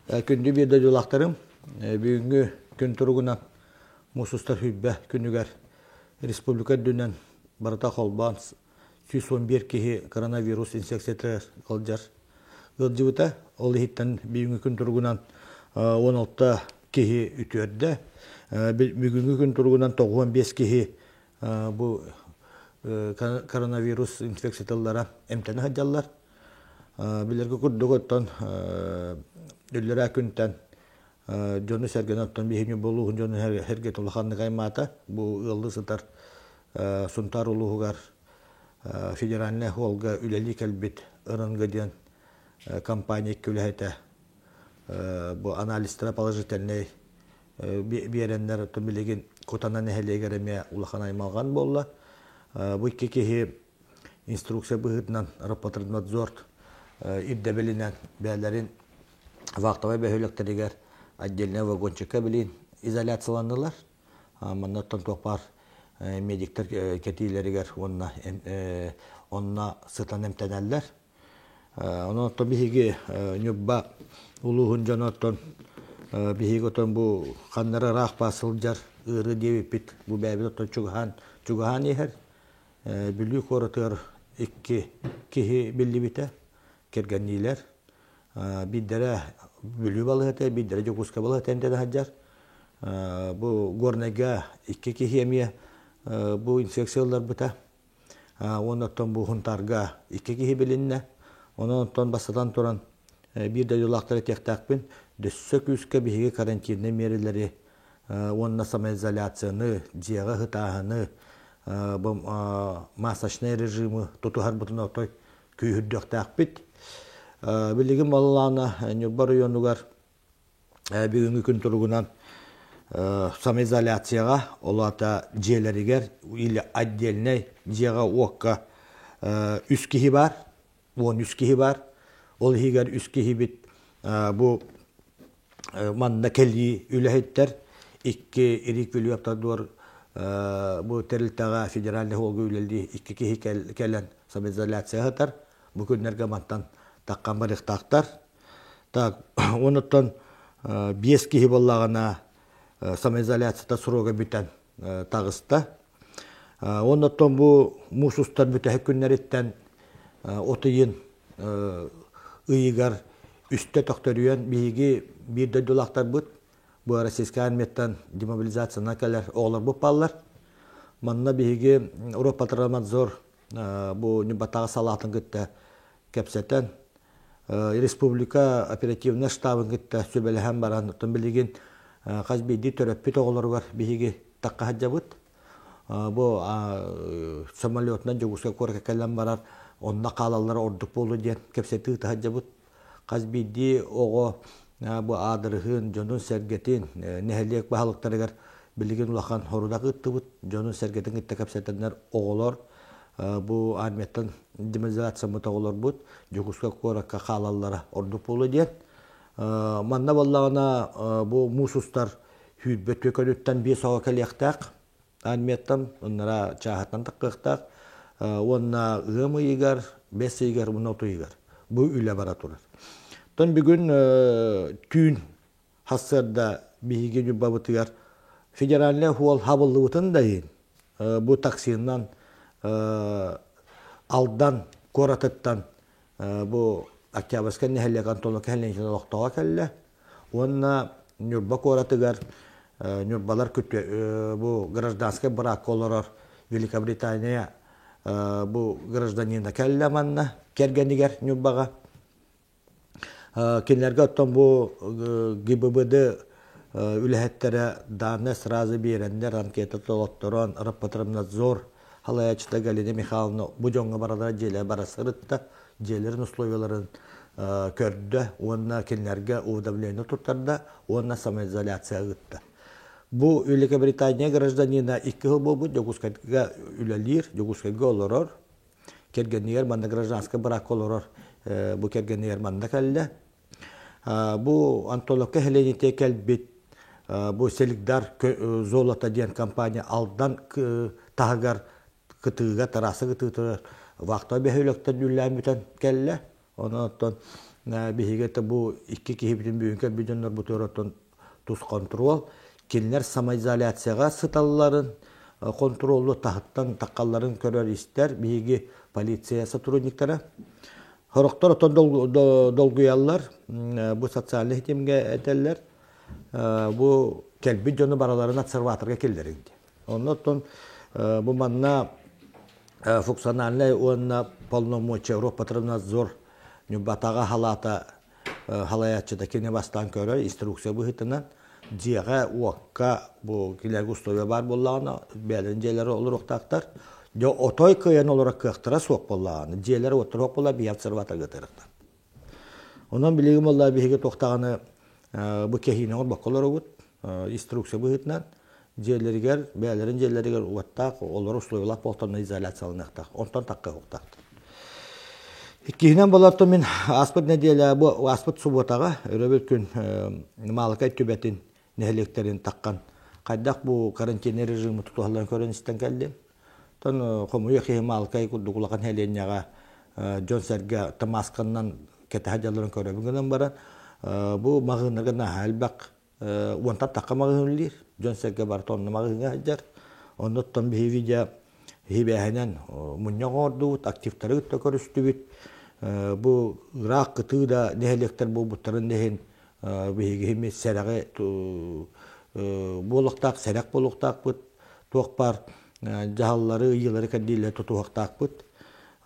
Күнді bir de yolaktarım. Бүгінгі күн тұрғынан мұсыстар хүббә күнігер республика дүнен барыта қолбан 111 кеге коронавирус инфекция қылжар. Ғылжыбыта ол ехеттен бүгінгі күн тұрғынан 16 кеге үтөрді. Бүгінгі күн тұрғынан 95 кеге бұл коронавирус инфекциялары әмтені хаджалар. Білерге күрдіғыттан Дүллері күнтен жоны сәрген аттан бейхіне болуғын жоны әргет ұлықанны қаймата. Бұл ұлды сытар сұнтар ұлығығар федеральный олға үлелі кәлбет ұрынғы ден компания көлі бұл аналистера положительный беренлер аттан білеген көтанан әхелегер әме ұлықан аймалған болла. Бұл кекеге инструкция бұғытынан рапотрнадзор ирдебелінен бәлерін вақтавай бәхөліктерігер отдельный вагончикка білін изоляцияланылар. Маннаттан тоқпар медиктер кетейлерігер онна сытан әмтәнәлілер. Онаттан бігеге нөбба ұлығын жанаттан бігеге отан бұл қаннары рақ басыл жар ұры девіппет бұл бәбіт отан чугахан ехер. Бүлі қорытыр екі кеге білі біті кергеннейлер. Биддері бүлі балы әті, биддері жоғызқа балы әті әмдені хаджар. Бұл горнага екі кехемия бұл инфекциялар бұта. Онаттан бұл ғынтарға екі кехе білінне. Онаттан басадан тұран бірді жолақтары тектақпен дөссі күске бігеге карантинне мерелері, онына самоизоляцияны, жияға ғытағыны, масочный режимі тұтығар бұтын отой күйірдіқтақ бет. Білігім балалана нөбар үйонугар бүгінгі күн тұрғынан самоизоляцияға олата жиелерігер или отдельный жиеға оққа үс кехи бар, 13 кехи бар. Ол егер үс кехи бит бұл манна келі үләхеттер 2 ерек бөлі аптадуар бұл тәрілтаға федеральный олғы үлелді 2 кехи кәлін самоизоляцияға тар. Бұл күнлерге мантан таққан барықтақтар. Оныттан 5 кехи боллағына самоизоляцията сұрога бүтін тағысты. Оныттан бұл мұсыстар бүтәхі күнлереттен отыйын ұйығар үсті тоқтарыйын бейге бірді дұлақтар бұд. Бұл Российская армияттан демобилизацияна кәлер оғылар бұп балылар. Манна бейге Европа-Трамадзор бұл небатаға салатын күтті кәпсеттен республика оперативный штабын күтті сөбеліген баран. Оттан білеген қазбейді төрөппет оғылар бар бейге таққа хаджа бұд. Бұл самолетынан жоғызға көрі кәлен барар. Онна қалалары ордық болу ден кәпсетті ұты хаджа бұд. Қазбейді оғы бұл адырығын, жонын сәргетін, нәхелек бағалықтарығар білген ұлақан хорудақ ұтты бұд. Жонын сәргетін күтті кәпсеттенлер оғылар. Бұл армияттан демобилизация мұта олар бұд. Жоғызға көріққа қалалары ордық болу ден. Манна болағына бұл мұсыстар хүйтбет өкөліттен 5 оға кәлектақ. Армияттан онлара чағаттан таққықтақ. Онна ғымы егер, 5 егер, 16 егер. Бұл үлі бара тұрар. Тон бүгін түйін хасырда бейге жүбба бұтығар федеральный хуал хабылы бұтын дайын. Бұл таксиннан алдан коратыттан бұл Октябрьская нәхелеген толы кәленшін олықтауға кәлі. Онна нүрба коратығар нүрбалар күтті бұл гражданский брак оларар Великобритания бұл гражданина кәлі манна кергенігер нүрбаға. Кенлерге оттан бұл ГББД үләхеттері даны сразу берендер анкета толоттыран Рапотрнадзор Халаячыта Галина Михайловна бұл жоңға барадара желі барасырытта желерін условияларын көрді. Онна кенлерге уведомление тұттарда, онна самоизоляция ғытты. Бұл Великобритания гражданина 2 жыл бұл бұл жоғызқайға үләлер, жоғызқайға оларар. Кергенер манда гражданский брак оларар бұл кергенер манда кәлі. Бұл антологқа хеленете кәлбет, бұл селікдар золота ден компания алдан тағығар кытыға тарасы кытыға вақта бәхөліктен үлләмітен кәлі. Онын биһиге бу икки кихибитин бүгүнкө бидоннор бутуротон тус контрол кинилер самоизоляцияга сыталларын контроллу тахыттан таккалларын көрөр истер биһиги полиция сотрудниктары хорохтор отон долгуяллар бу социальный хитимге этеллер бу келби жону бараларын обсерваторга келдеринди. Оннотон бу манна функциональный онна полномочия Роспотребнадзор нюбатага халата халаячыда кине бастан көрөр инструкция быхытынан диага уакка бу килерге условия бар боллагына бәлен жерлери олуруктактар жо отой кыян олорак кыактыра суок боллаганы жерлери отурок болла би обсерваторга тырыктар. Онон билигим болла биге токтаганы бу кехинең бакколорубут инструкция быхытынан жерлеригер бәлерин жерлеригер уаттак олор условиялар полтонна изоляцияланактак онтон такка уктак. Иккинен болотто мен аспыт неделя бу аспыт субботага өрөбүл күн малыкай төбетин нехлектерин таккан кайдак бу карантин режимы тутулган көрүнүстөн келди. Тон комуя малыкай кудугулаган хеленяга Джонсерге тамасканнан кетахажаларын көрөбүнгөн баран бу магынырга халбак онта такка магынлыр Джонсерге бар тонна магынга хаджар оннотон бивидя хибехенен муньягорду активтары көрүстүбүт бу рак кытыда нехлектер бу буттарын дехин биги хими сераге болуктак серак болуктак бут токпар жааллары ыйлары кандиле тутуактак бут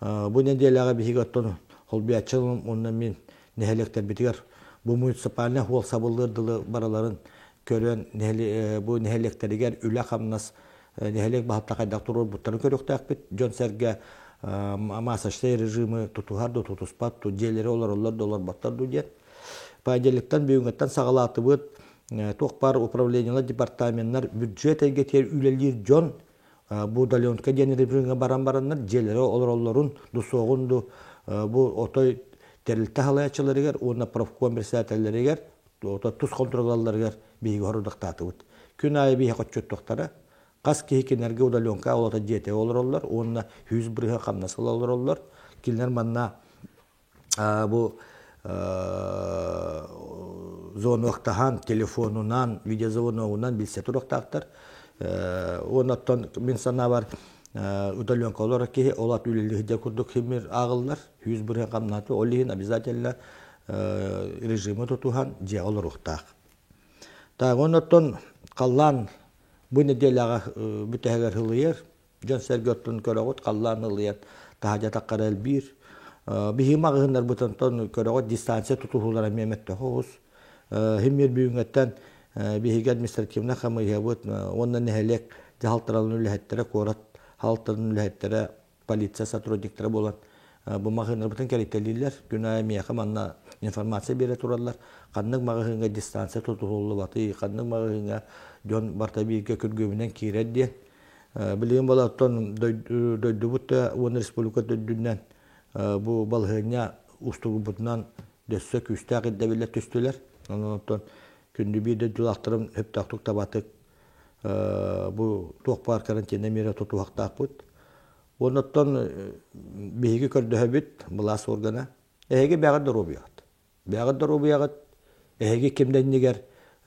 бу неделяга биги оттон холбиячылым оннан мен нехлектер битигер бу муниципальный хол сабылдырдылы бараларын көрөн бу нехлектеригер үлө камнас нехлек бахта кайдак турur буттарын көрөктак бит Джонсерге масаштай режимы тутухарду тутуспатту жерлери олар доллар баттарду дет. Пайделиктен бүгүнгөттөн сагалатыбыт токпар управлениялар департаменттер бюджет эгетер үлелир жон бу далионка денерибиринге баран-бараннар жерлери олоролорун дусогунду бу отой терилте халаячыларыгер уна профком председательлеригер ото тус контролларларыгер биги хорудактатыбыт. Күн айы биги коччоттоктара Кас кехикенерге удаленка олата жете олороллар, онна 100 бирге камнасыл олороллар. Килнер манна бу зонуактахан телефонунан, видеозонуунан билсе турактактар. Оннаттан мен сана бар удаленка олора кехи олат үлелиге курдук химир агыллар, 100 бирге камнаты олихин обязательно режимы тутухан же олоруктак. Та оннаттан каллан бу неделяга бүтәгәр хылыер, Джонсергөттөн көрөгөт каллан хылыер, тахажа таккарел бир. Бихима гындар бутантон көрөгөт дистанция тутулары меметтә хос. Химмер бүгүнгәттән бихиге административна хамыябыт, оннан нәһәлек жалтыралын үләһәттәре корат, халтырын үләһәттәре полиция сотрудниктары булган. Бу магындар бутан кәрәктәлиләр, күнә мияка манна информация бирә туралар. Канның магынга дистанция тутулы баты, канның магынга John Bartabike kürgümünden kiredi. Bilgin balatan döydübütte Uwan Respublika döydünden bu balhınya ustugubutnan dössök üstaq eddebiler töstüler. Ondan kündü bir de dulaktırım hep taktuk tabatık bu toqpar karantina mire tutuaqtaq bud. Ondan bihigi kördöhebit bulas organa. Ehege bağır darubiyat. Bağır darubiyat. Ehege kimden niger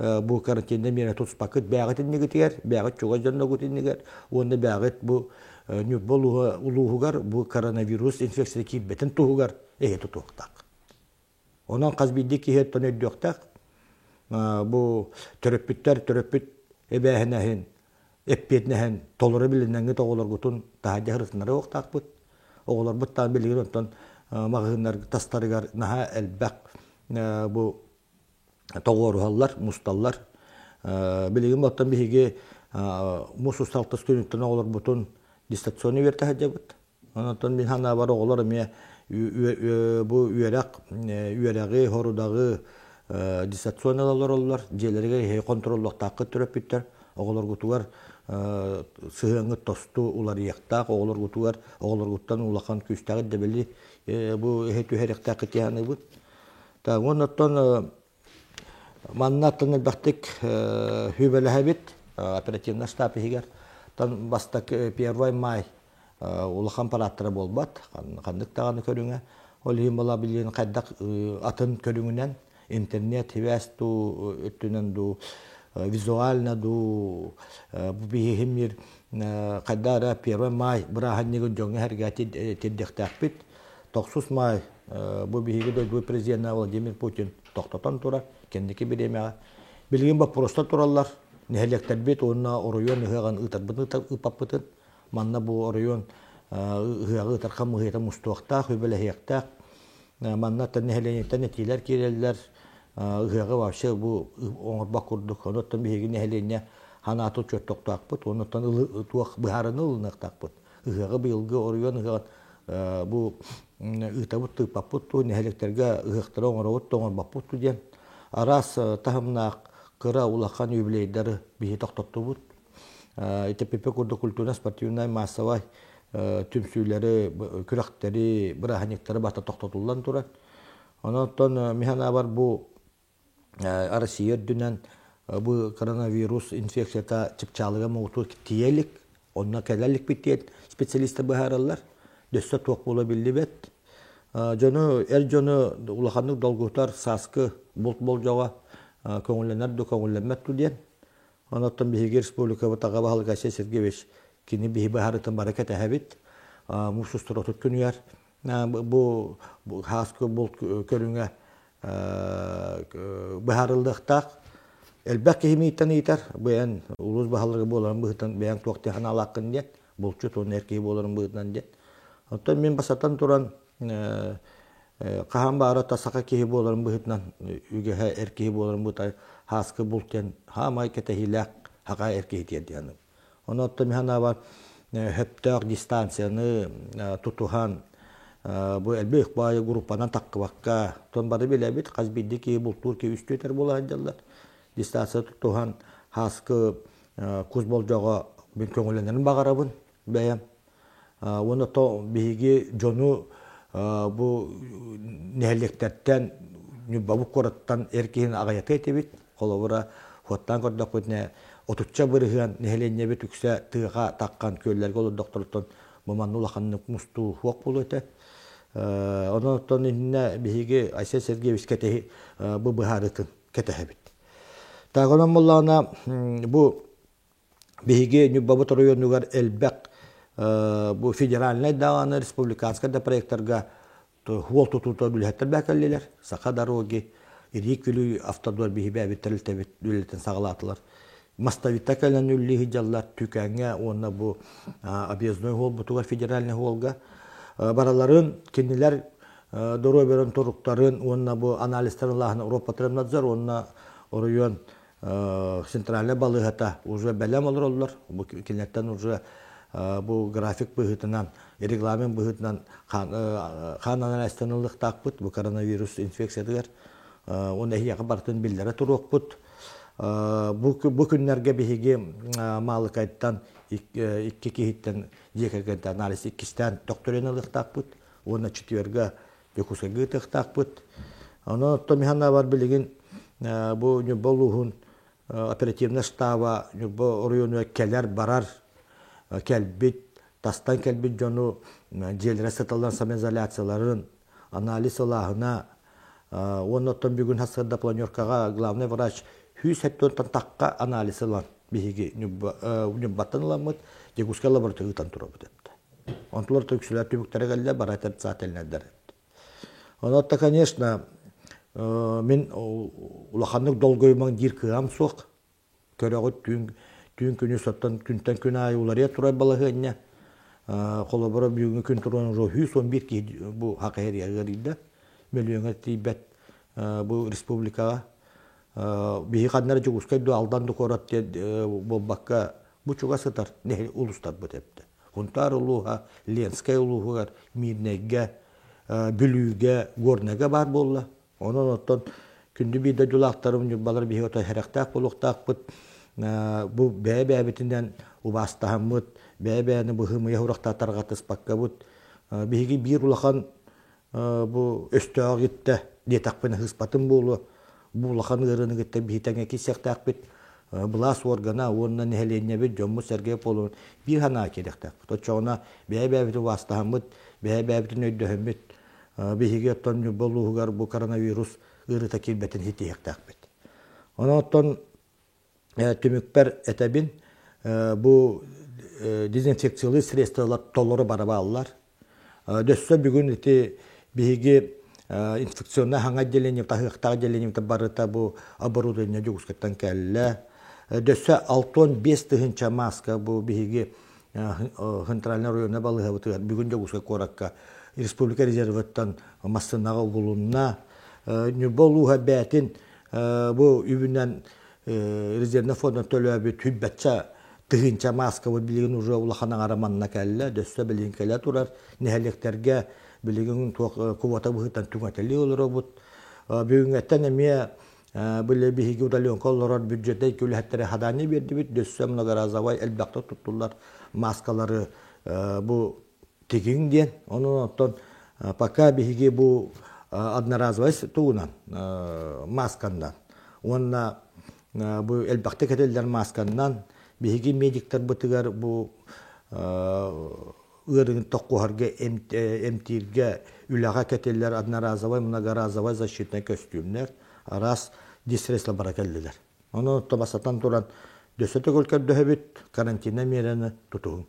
bu karantinda mire tutspakıt bağıtın negitiger, bağıt çoğa canına gutiniger. Onda bağıt bu nübbol uluğugar, bu koronavirus infeksiyonu kibbetin tuğugar, tutuqtaq. Ondan qazbiddi ki hetton ödüqtaq. Bu töröpüt ebähinahin, eppetnahin tolura bilinengi toğular gutun tahaja hırısınları oqtaq bud. Oğular buttan biligir ondan mağınlar tastarıgar naha elbaq bu toğuruhallar, mustallar. Biligim battan bihigi musus saltas könütten oğular butun distasyonu verti haja bud. Ondan bin hana var oğular bu üyeragi, horudağı distasyonalar olurlar. Jelerige kontrolluk taqı töröpütler. Oğular gutugar sığıngı tostu ular yaqtaq. Oğular gutugar, oğular guttan ulaqan küstaqı debeli bu ehetü herektaqı tiyanı bud. Ta ondan mannatını baktık hübelehabit operativna штаб higer. Tan bastak 1 may ulaqan paratları bolbat. Qandık tağını körüngə. Олхим бала билген кайдак атын көрүңүнен интернет хивесту өттүнөн ду визуально ду бу бихимир кайдара 1 май браханнигин жоңы хергати теддектакпит 9 май бу бихиги дойду президент Владимир Путин токтотон тура кендики биремега билген вопроста тураллар нехелектер бит онна оройон хаган ытарбыты ыпаппытын манна бу оройон хагы таркам мыйта мустуакта хөбелехекта манна теннехеленетен нетилер киреллер хагы вообще бу оңорбак курдук оноттон биги нехелене ханату чөттоктакпыт оноттон туак быхарыны ылнактакпыт хагы быйылгы оройон хаган бу ытабыт ыпаппыт нехелектерге ыхтара оңоробут оңорбаппыт ден арас тахымнак кыра улахан юбилейдер бихи токтоттубут итепепе курду культурно спортивный массовый түмсүйлери күрактери браханиктери бата токтотулган турат онотон механа бар бу Россия дүнен бу коронавирус инфекцията чыпчалыга мууту тиелик онна келелик битет специалисттер бахаралар дөссө ток бола билдибет жону жону улахандык долгутар саскы бол жога көңүлленер ду көңүлленмет ден онотон биһиги республика бутага баһалга Сергеевич кини биһи бахарытын баракет әһәбит мусустур отут күнүяр бу хаскы бол көрүңө бахарылдыктак элбек кемиттен итер бен улус баһалыгы боларын быһытын бен токты ханалакын ден болчу тон эрки боларын быһытан ден онтон мен басатан туран кахан бара тасака кеһи боларын быһытнан үгеһе эрки боларын бытай хаскы бултен хамай кетехилак хага эрки тиен онотто механа бар хөптөк дистанцияны тутухан бу элбек бай группанан таккыбакка тон бары билебит казбиддики бултур ки үстөтер болан жаллар дистанция тутухан хаскы куз болжого мен көңүлөнөрүн багарабын бәям онотто биги жону бу нехлектерден бабу кораттан эркин агаяты этебит колобура хоттан көрдөкүтне отучча бырыган нехеленне бит үксө тыга таккан көллерге ол доктортон моманнулаханны мусту хок болуте онотон инне биги Айсен Сергеевич кетеги бу быхарытын кетехебит тагонон моллана бу биги бабу районугар элбек бу федеральный даваны республиканская да проекторга хол тутута бүлһәттер бәкәлләр сака дороги ирикүлү автодор бихибә битерилтебит дүлетен сагалатылар мастовитта калан үлли жаллар түкәнгә онна бу объездной хол бутугар федеральный холга бараларын киниләр дороберон торуктарын онна бу анализтарын лахны Европатрымнадзор онна район центральный балыгата уже бәләм алырлар бу кинләртән уже бу график быһытынан регламент быһытынан хан анализтанылык такпыт бу коронавирус инфекциядыр оны хия бартын билләре турукпыт бу күннәргә биһиге малыкайттан 2 кихиттен жекергән анализ 2-тән докториналык такпыт оны 4-ге докусагы такпыт аны томихана бар билеген бу болуһун оперативный штаба бу районы келер барар келбит тастан келбит жону желре сатылган самоизоляцияларын анализ алахына оннотон бүгүн хасырда планеркага главный врач 100 такка анализ алан биги баттанламыт дегуска лабораториядан турабыт онтолор төксүлөр түбүктөргө келе баратыр саателнердер онотта конечно мен улаханнык долгойман диркыам сок көрөгөт түн күнү соттан күнтен күн ай улария турай балагыня колобора бүгүнкү күн туран 111 ки бу хакыйрия гырида миллионга тибет бу республикага бии каднар жугускай ду алдан докорат болбакка бу чуга сатар не улустар бөтөптү хунтар улуга ленскай улугар мирнеге бүлүгө горнеге бар болла онон оттон күндү бийде жулактарым балар бии ота херактак болуктакпыт бу бәбәбитинен убастахмыт бәбәне бу хымыя урактатарга тыспаккабыт биги бир улахан бу өстөгитте детакпен хыспатын болу бу улахан ырыны гитте битеңе кисектакпит блас органа оннан хеленне бит жомму Сергей Полун бир хана кедектак точона бәбәбит убастахмыт бәбәбитин өйдөмүт биһиге оттон болуугар бу коронавирус ырыта килбетин хитиектакбет. Оны оттон түмүкпер этебин бу дезинфекциялы средстволар толору барабаллар. Дөссө бүгүн ити биһиги инфекционный хаңа отделение, тахыктаг отделение барыта бу оборудование жугускаттан кэллэ. Дөссө 6-5 тыгынча маска бу биһиги Центральный районна балыга бутыгар бүгүн жогуска коракка республика резерваттан массынага улунна болуга бәтин бу үбүнөн резервный фондон төлөбү түббәтча тыгынча маска бу билген уже улахана араманна кэллэ дөссө билген кэлэ турар нехелектерге билген кубата быхтан түңәтели олоробут бүгүнгәттен эме Были биһиги удален коллорор бюджетте күләһәттәре хаданы берди бит дөссә многоразовой элбакта туттулар маскалары бу тегин ден. Онун оттон пока биһиги бу одноразовый туунан маскандан. Онна бу элбакта кетелдер маскандан биһиги медиктер бутыгар бу ырын токкуарга эмтирге үлага кетеллер одноразовый многоразовый защитный костюмнер раз дистресс лабораториялар. Оны тобасатан туран дөсөтө көлкөр дөһөбүт карантина мерени тутугун.